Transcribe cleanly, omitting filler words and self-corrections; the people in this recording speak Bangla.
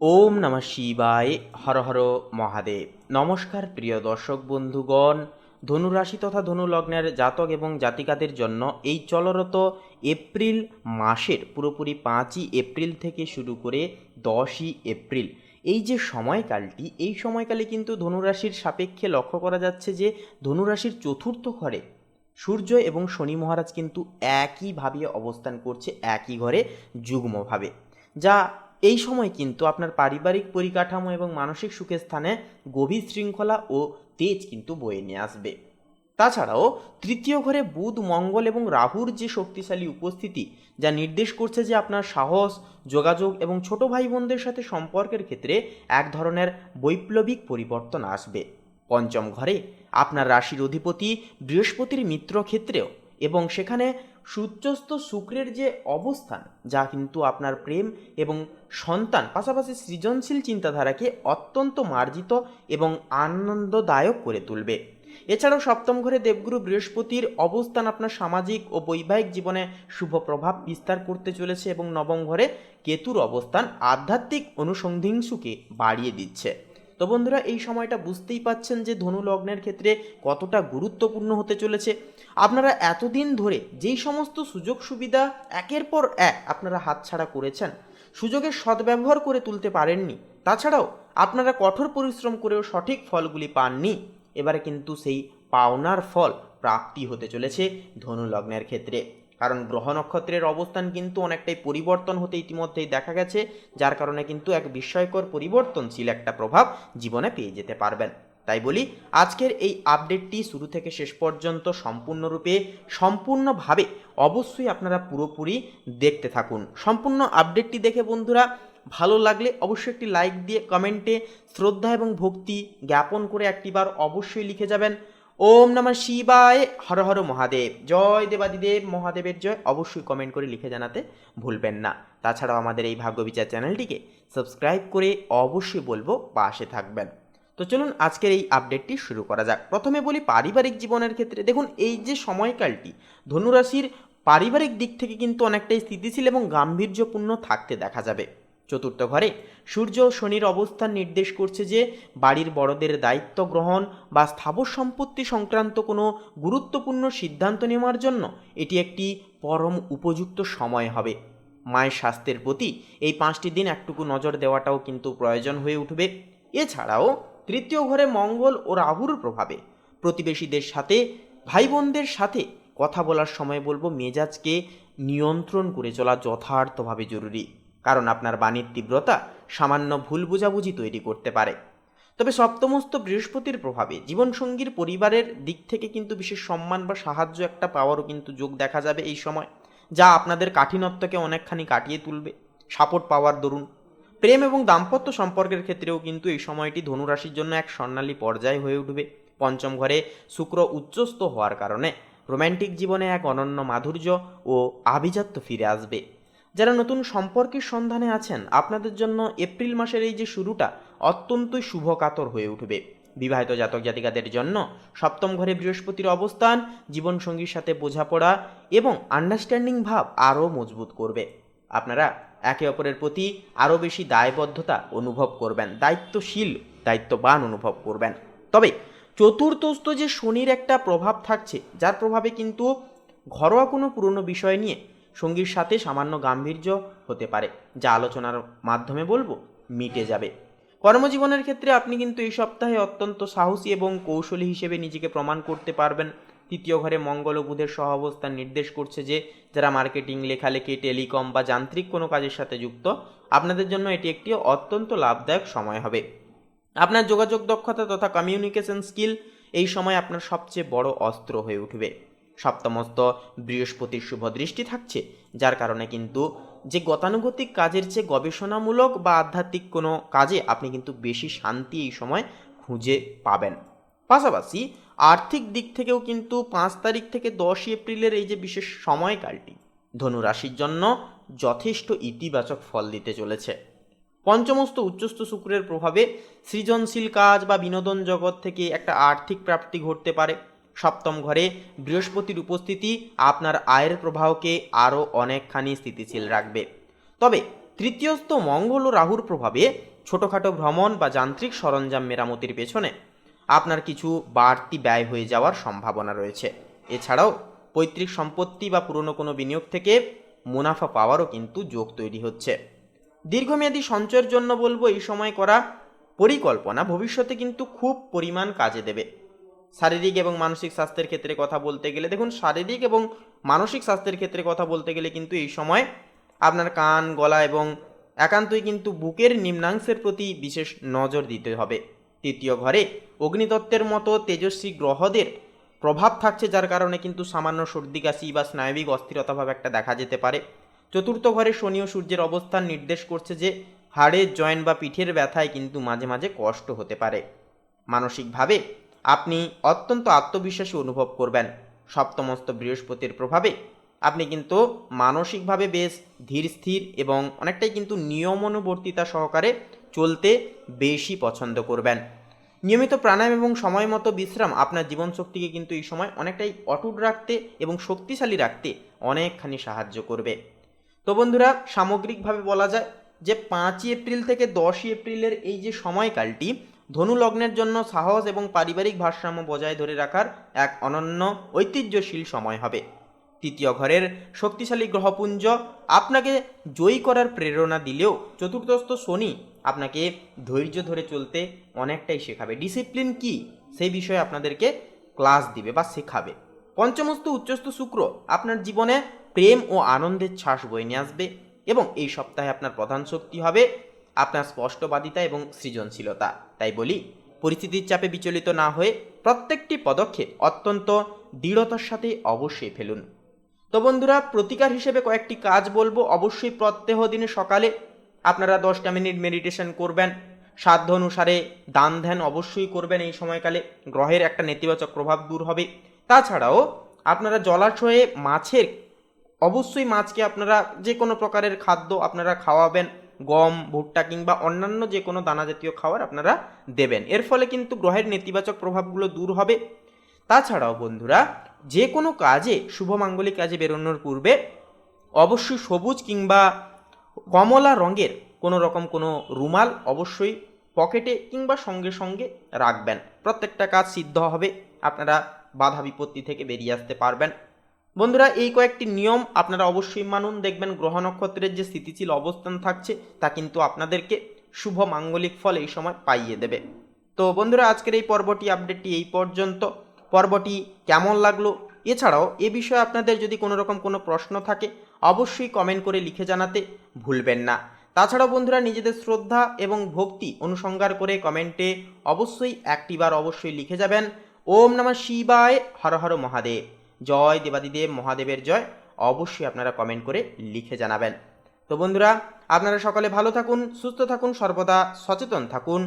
ওম নমঃ শিবায়। হর হর মহাদেব। নমস্কার প্রিয় দর্শক বন্ধুগণ, ধনুরাশি তথা ধনু লগ্নের জাতক এবং জাতিকাদের জন্য এই চলরত এপ্রিল মাসের পুরোপুরি 5ই এপ্রিল থেকে শুরু করে 10ই এপ্রিল এই যে সময়কালটি, এই সময়কালে কিন্তু ধনুরাশির সাপেক্ষে লক্ষ্য করা যাচ্ছে যে ধনুরাশির চতুর্থ ঘরে সূর্য এবং শনি মহারাজ কিন্তু একইভাবে অবস্থান করছে, একই ঘরে যুগ্মভাবে, যা এই সময় কিন্তু আপনার পারিবারিক পরিকাঠামো এবং মানসিক সুখের স্থানে গভীর শৃঙ্খলা ও তেজ কিন্তু বয়ে নিয়ে আসবে। তাছাড়াও তৃতীয় ঘরে বুধ, মঙ্গল এবং রাহুর যে শক্তিশালী উপস্থিতি, যা নির্দেশ করছে যে আপনার সাহস, যোগাযোগ এবং ছোট ভাই বোনদের সাথে সম্পর্কের ক্ষেত্রে এক ধরনের বৈপ্লবিক পরিবর্তন আসবে। পঞ্চম ঘরে আপনার রাশির অধিপতি বৃহস্পতির মিত্র ক্ষেত্রেও এবং সেখানে সূর্যস্থ শুক্রের যে অবস্থান, যা কিন্তু আপনার প্রেম এবং সন্তান পাশাপাশি সৃজনশীল চিন্তাধারাকে অত্যন্ত মার্জিত এবং আনন্দদায়ক করে তুলবে। এছাড়াও সপ্তম ঘরে দেবগুরু বৃহস্পতির অবস্থান আপনার সামাজিক ও বৈবাহিক জীবনে শুভ প্রভাব বিস্তার করতে চলেছে এবং নবম ঘরে কেতুর অবস্থান আধ্যাত্মিক অনুসন্ধিংসুকে বাড়িয়ে দিচ্ছে। তো বন্ধুরা, এই সময়টা বুঝতেই পাচ্ছেন যে ধনু লগ্নের ক্ষেত্রে কতটা গুরুত্বপূর্ণ হতে চলেছে। আপনারা এতদিন ধরে যেই সমস্ত সুযোগ সুবিধা একের পর এক আপনারা হাতছাড়া করেছেন, সুযোগের সদ্ব্যবহার করে তুলতে পারেননি, তাছাড়াও আপনারা কঠোর পরিশ্রম করেও সঠিক ফলগুলি পাননি, এবারে কিন্তু সেই পাওনার ফল প্রাপ্তি হতে চলেছে ধনু লগ্নের ক্ষেত্রে। কারণ গ্রহ নক্ষত্রের অবস্থান কিন্তু অনেকটাই পরিবর্তন হতে ইতিমধ্যেই দেখা গেছে, যার কারণে কিন্তু এক বিস্ময়কর পরিবর্তনশীল একটা প্রভাব জীবনে পেয়ে যেতে পারবেন। তাই বলি, আজকের এই আপডেটটি শুরু থেকে শেষ পর্যন্ত সম্পূর্ণভাবে অবশ্যই আপনারা পুরোপুরি দেখতে থাকুন। সম্পূর্ণ আপডেটটি দেখে বন্ধুরা ভালো লাগলে অবশ্যই একটি লাইক দিয়ে কমেন্টে শ্রদ্ধা এবং ভক্তি জ্ঞাপন করে একটিবার অবশ্যই লিখে যাবেন ওম নমঃ শিবায়, হর হর মহাদেব, জয় দেবাদিদেব মহাদেবের জয়, অবশ্যই কমেন্ট করে লিখে জানাতে ভুলবেন না। তাছাড়াও আমাদের এই ভাগ্যবিচার চ্যানেলটিকে সাবস্ক্রাইব করে অবশ্যই বলবো পাশে থাকবেন। তো চলুন আজকের এই আপডেটটি শুরু করা যাক। প্রথমে বলি পারিবারিক জীবনের ক্ষেত্রে দেখুন, এই যে সময়কালটি ধনুরাশির পারিবারিক দিক থেকে কিন্তু অনেকটাই স্থিতিশীল এবং গাম্ভীর্যপূর্ণ থাকতে দেখা যাবে। চতুর্থ ঘরে সূর্য ও শনির অবস্থান নির্দেশ করছে যে বাড়ির বড়দের দায়িত্ব গ্রহণ বা স্থাবর সম্পত্তি সংক্রান্ত কোনো গুরুত্বপূর্ণ সিদ্ধান্ত নেওয়ার জন্য এটি একটি পরম উপযুক্ত সময় হবে। মায়ের স্বাস্থ্যের প্রতি এই 5টি দিন একটুকু নজর দেওয়াটাও কিন্তু প্রয়োজন হয়ে উঠবে। এছাড়াও তৃতীয় ঘরে মঙ্গল ও রাহুর প্রভাবে প্রতিবেশীদের সাথে, ভাই বোনদের সাথে কথা বলার সময় বলবো মেজাজকে নিয়ন্ত্রণ করে চলা যথার্থভাবে জরুরি, কারণ আপনার বাণীর তীব্রতা সামান্য ভুল বোঝাবুঝি তৈরি করতে পারে। তবে সপ্তমস্ত বৃহস্পতির প্রভাবে জীবনসঙ্গীর পরিবারের দিক থেকে কিন্তু বিশেষ সম্মান বা সাহায্য একটা পাওয়ারও কিন্তু যোগ দেখা যাবে এই সময়, যা আপনাদের কাঠিন্যতাকে অনেকখানি কাটিয়ে তুলবে সাপোর্ট পাওয়ার দরুন। প্রেম এবং দাম্পত্য সম্পর্কের ক্ষেত্রেও কিন্তু এই সময়টি ধনুরাশির জন্য এক স্বর্ণালী পর্যায় হয়ে উঠবে। পঞ্চম ঘরে শুক্র উচ্চস্থ হওয়ার কারণে রোম্যান্টিক জীবনে এক অনন্য মাধুর্য ও আভিজাত্য ফিরে আসবে। যারা নতুন সম্পর্কের সন্ধানে আছেন, আপনাদের জন্য এপ্রিল মাসের এই যে শুরুটা অত্যন্তই শুভকাতর হয়ে উঠবে। বিবাহিত জাতক জাতিকাদের জন্য সপ্তম ঘরে বৃহস্পতির অবস্থান জীবনসঙ্গীর সাথে বোঝাপড়া এবং আন্ডারস্ট্যান্ডিং ভাব আরও মজবুত করবে। আপনারা একে অপরের প্রতি আরও বেশি দায়বদ্ধতা অনুভব করবেন, দায়িত্ববান অনুভব করবেন। তবে চতুর্থস্থ যে শনির একটা প্রভাব থাকছে, যার প্রভাবে কিন্তু ঘরোয়া কোনো পুরনো বিষয় নিয়ে সঙ্গীর সাথে সামান্য গাম্ভীর্য হতে পারে, যা আলোচনার মাধ্যমে বলবো মিটে যাবে। কর্মজীবনের ক্ষেত্রে আপনি কিন্তু এই সপ্তাহে অত্যন্ত সাহসী এবং কৌশলী হিসেবে নিজেকে প্রমাণ করতে পারবেন। তৃতীয় ঘরে মঙ্গল ও বুধের সহাবস্থান নির্দেশ করছে যে যারা মার্কেটিং, লেখালেখি, টেলিকম বা যান্ত্রিক কোনো কাজের সাথে যুক্ত, আপনাদের জন্য এটি একটি অত্যন্ত লাভদায়ক সময় হবে। আপনার যোগাযোগ দক্ষতা তথা কমিউনিকেশন স্কিল এই সময় আপনার সবচেয়ে বড় অস্ত্র হয়ে উঠবে। সপ্তমস্ত বৃহস্পতির শুভ দৃষ্টি থাকছে, যার কারণে কিন্তু যে গতানুগতিক কাজের চেয়ে গবেষণামূলক বা আধ্যাত্মিক কোনো কাজে আপনি কিন্তু বেশি শান্তি এই সময় খুঁজে পাবেন। পাশাপাশি আর্থিক দিক থেকেও কিন্তু 5 তারিখ থেকে 10 এপ্রিলের এই যে বিশেষ সময়কালটি ধনু রাশির জন্য যথেষ্ট ইতিবাচক ফল দিতে চলেছে। পঞ্চমস্ত উচ্চস্থ শুক্রের প্রভাবে সৃজনশীল কাজ বা বিনোদন জগৎ থেকে একটা আর্থিক প্রাপ্তি ঘটতে পারে। সপ্তম ঘরে বৃহস্পতির উপস্থিতি আপনার আয়ের প্রবাহকে আরও অনেকখানি স্থিতিশীল রাখবে। তবে তৃতীয়স্থ মঙ্গল ও রাহুর প্রভাবে ছোটোখাটো ভ্রমণ বা যান্ত্রিক সরঞ্জাম মেরামতির পেছনে আপনার কিছু বাড়তি ব্যয় হয়ে যাওয়ার সম্ভাবনা রয়েছে। এছাড়াও পৈতৃক সম্পত্তি বা পুরনো কোনো বিনিয়োগ থেকে মুনাফা পাওয়ারও কিন্তু যোগ তৈরি হচ্ছে। দীর্ঘমেয়াদী সঞ্চয়ের জন্য বলবো এই সময় করা পরিকল্পনা ভবিষ্যতে কিন্তু খুব পরিমাণ কাজে দেবে। শারীরিক এবং মানসিক স্বাস্থ্যের ক্ষেত্রে কথা বলতে গেলে দেখুন, শারীরিক এবং মানসিক স্বাস্থ্যের ক্ষেত্রে কথা বলতে গেলে কিন্তু এই সময় আপনার কান, গলা এবং একান্তই কিন্তু বুকের নিম্নাংশের প্রতি বিশেষ নজর দিতে হবে। তৃতীয় ঘরে অগ্নিতত্ত্বের মতো তেজস্বী গ্রহদের প্রভাব থাকছে, যার কারণে কিন্তু সামান্য সর্দি কাশি বা স্নায়বিক অস্থিরতা ভাব একটা দেখা যেতে পারে। চতুর্থ ঘরে শনি ও সূর্যের অবস্থান নির্দেশ করছে যে হাড়ের জয়েন্ট বা পিঠের ব্যথায় কিন্তু মাঝে মাঝে কষ্ট হতে পারে। মানসিকভাবে আপনি অত্যন্ত আত্মবিশ্বাসী অনুভব করবেন। সপ্তমস্ত বৃহস্পতির প্রভাবে আপনি কিন্তু মানসিকভাবে বেশ ধীর স্থির এবং অনেকটাই কিন্তু নিয়মানুবর্তিতা সহকারে চলতে বেশি পছন্দ করবেন। নিয়মিত প্রাণায়াম এবং সময় মতো বিশ্রাম আপনার জীবনশক্তিকে কিন্তু এই সময় অনেকটাই অটুট রাখতে এবং শক্তিশালী রাখতে অনেকখানি সাহায্য করবে। তো বন্ধুরা, সামগ্রিকভাবে বলা যায় যে 5ই এপ্রিল থেকে 10ই এপ্রিলের এই যে সময়কালটি ধনু লগ্নের জন্য সাহস এবং পারিবারিক ভারসাম্য বজায় ধরে রাখার এক অনন্য ঐতিহ্যশীল সময় হবে। তৃতীয় ঘরের শক্তিশালী গ্রহপুঞ্জ আপনাকে জয়ী করার প্রেরণা দিলেও চতুর্থস্থ শনি আপনাকে ধৈর্য ধরে চলতে অনেকটাই শেখাবে। ডিসিপ্লিন কি সেই বিষয়ে আপনাদেরকে ক্লাস দিবে বা শেখাবে। পঞ্চমস্থ উচ্চস্থ শুক্র আপনার জীবনে প্রেম ও আনন্দের ছাস বয়ে নিয়ে আসবে এবং এই সপ্তাহে আপনার প্রধান শক্তি হবে আপনার স্পষ্টবাদিতা এবং সৃজনশীলতা। তাই বলি, পরিস্থিতির চাপে বিচলিত না হয়ে প্রত্যেকটি পদক্ষেপ অত্যন্ত দৃঢ়তার সাথে অবশ্যই ফেলুন। তো বন্ধুরা, প্রতিকার হিসেবে কয়েকটি কাজ বলবো। অবশ্যই প্রত্যহ দিনে সকালে আপনারা 10টা মিনিট মেডিটেশন করবেন। সাধ্য অনুসারে দান ধ্যান অবশ্যই করবেন। এই সময়কালে গ্রহের একটা নেতিবাচক প্রভাব দূর হবে। তাছাড়াও আপনারা জলাশয়ে মাছের, অবশ্যই মাছকে আপনারা যে কোনো প্রকারের খাদ্য আপনারা খাওয়াবেন। গম, ভুট্টা কিংবা অন্যান্য যে কোনো দানা জাতীয় খাবার আপনারা দেবেন। এর ফলে কিন্তু গ্রহের নেতিবাচক প্রভাবগুলো দূর হবে। তাছাড়াও বন্ধুরা, যে কোনো কাজে, শুভ মাঙ্গলিক কাজে বেরোনোর পূর্বে অবশ্যই সবুজ কিংবা কমলা রঙের কোনো রকম কোনো রুমাল অবশ্যই পকেটে কিংবা সঙ্গে সঙ্গে রাখবেন। প্রত্যেকটা কাজ সিদ্ধ হবে, আপনারা বাধা বিপত্তি থেকে বেরিয়ে আসতে পারবেন। বন্ধুরা, এই কয়েকটি নিয়ম আপনারা অবশ্যই মানুন। দেখবেন গ্রহ নক্ষত্রের যে স্থিতিশীল অবস্থান থাকছে তা কিন্তু আপনাদেরকে শুভ মাঙ্গলিক ফল এই সময় পাইয়ে দেবে। তো বন্ধুরা, আজকের এই পর্বটি আপডেটটি এই পর্যন্ত। পর্বটি কেমন লাগলো, এছাড়াও এ বিষয়ে আপনাদের যদি কোনো রকম কোনো প্রশ্ন থাকে অবশ্যই কমেন্ট করে লিখে জানাতে ভুলবেন না। তাছাড়াও বন্ধুরা, নিজেদের শ্রদ্ধা এবং ভক্তি অনুসংহার করে কমেন্টে অবশ্যই একটিবার অবশ্যই লিখে যাবেন ওম নমঃ শিবায়, হর হর মহাদেব, জয় দেবাদিদেব মহাদেবের জয়। অবশ্যই আপনারা কমেন্ট করে লিখে জানাবেন। তো বন্ধুরা, আপনারা সকলে ভালো থাকুন, সুস্থ থাকুন, সর্বদা সচেতন থাকুন।